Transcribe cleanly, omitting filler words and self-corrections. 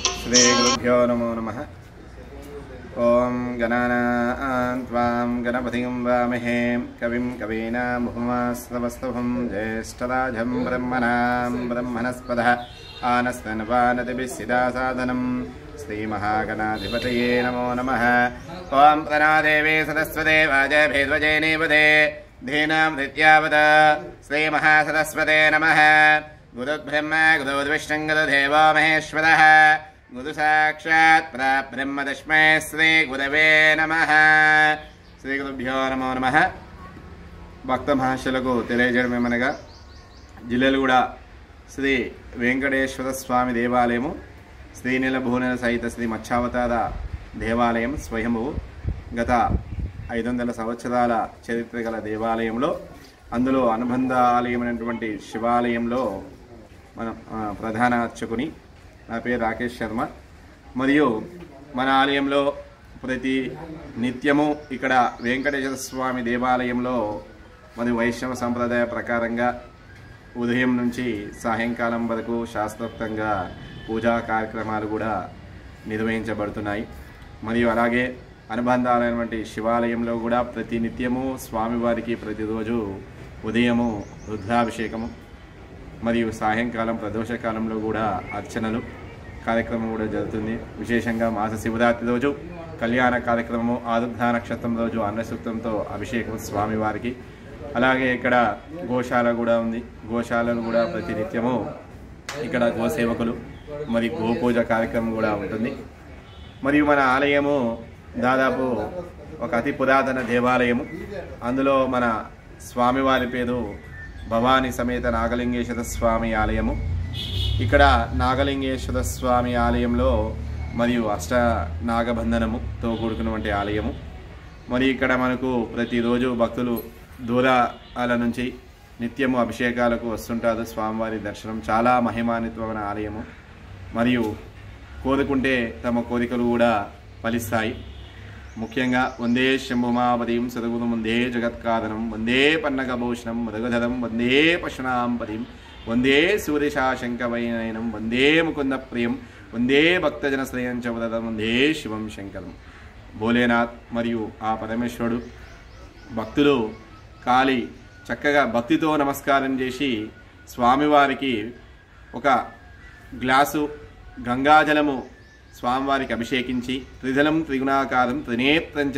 श्रीगुरुभ्यो नमो नमः। ओं गणानां त्वां गणपतिं वामहे कविं कवीनामुपमास्तवस्तवं ज्येष्ठराजं ब्रह्मणां ब्रह्मणस्पदः आनस्तनपानतिभिस्सिदासादनं श्रीमहागणाधिपतये नमो नमः। ओं प्रणदेवी सदस्वते वाजभेद्वजे निपदे धीनां धृत्यावत श्रीमहासरस्वते नमः। गुरुर्ब्रह्मा गुरुर्विष्णुः गुरुर्देवो महेश्वरः गुरु साक्षात् परब्रह्म तस्मै श्री गुरवे नमः। श्री गुरुभ्यो नमो नमः। భక్త మహాశయులకు తెలియజేయడమేమనగా జిల్లెలగూడ శ్రీ వెంకటేశ్వర స్వామి దేవాలయము శ్రీనీల భూనెల సహిత శ్రీ మత్స్యావతార దేవాలయం స్వయంభువు గత 500 సంవత్సరాల చరిత్ర గల దేవాలయంలో అందులో అనుబంధ ఆలయమైనటువంటి శివాలయంలో మన ప్రధాన అర్చకుని నా పేరు రాకేష్ శర్మ. మరియు మన ఆలయంలో ప్రతి నిత్యము ఇక్కడ వెంకటేశ్వర స్వామి దేవాలయంలో మరి వైష్ణవ సంప్రదాయ ప్రకారంగా ఉదయం నుంచి సాయంకాలం వరకు శాస్త్రోక్తంగా పూజా కార్యక్రమాలు కూడా నిర్వహించబడుతున్నాయి. మరియు అలాగే అనుబంధాలైనటువంటి శివాలయంలో కూడా ప్రతి నిత్యము స్వామివారికి ప్రతిరోజు ఉదయము రుద్రాభిషేకము మరియు సాయంకాలం ప్రదోషకాలంలో కూడా అర్చనలు కార్యక్రమం కూడా జరుగుతుంది. విశేషంగా మాస శివరాత్రి రోజు కళ్యాణ కార్యక్రమము, ఆరుద్ర నక్షత్రం రోజు అన్నసూక్తంతో అభిషేకం స్వామివారికి. అలాగే ఇక్కడ గోశాల కూడా ఉంది. గోశాలను కూడా ప్రతినిత్యము ఇక్కడ గోసేవకులు మరి గోపూజ కార్యక్రమం కూడా ఉంటుంది. మరియు మన ఆలయము దాదాపు ఒక అతి పురాతన దేవాలయము. అందులో మన స్వామివారి పేరు భవానీ సమేత నాగలింగేశ్వర స్వామి ఆలయము. ఇక్కడ నాగలింగేశ్వర స్వామి ఆలయంలో మరియు అష్ట నాగబంధనముతో కూడుకున్నటువంటి ఆలయము. మరి ఇక్కడ మనకు ప్రతిరోజు భక్తులు దూరాల నుంచి నిత్యము అభిషేకాలకు వస్తుంటారు. స్వామివారి దర్శనం చాలా మహిమాన్వితమైన ఆలయము. మరియు కోరుకుంటే తమ కోరికలు కూడా ఫలిస్తాయి. ముఖ్యంగా వందే శంభుమాపదీం సదగురు వందే జగత్కారణం వందే పన్నగభూషణం మృగధరం వందే పశునాంపదీం వందే సూర్యశాశంకవైనయనం వందే ముకుంద ప్రియం వందే భక్తజన శ్రేయం చవదం వందే శివం శంకరం. భోలేనాథ్ మరియు ఆ పరమేశ్వరుడు భక్తులు కాలి చక్కగా భక్తితో నమస్కారం చేసి స్వామివారికి ఒక గ్లాసు గంగాజలము స్వామివారికి అభిషేకించి త్రిదలం త్రిగుణాకారం త్రినేత్రంచ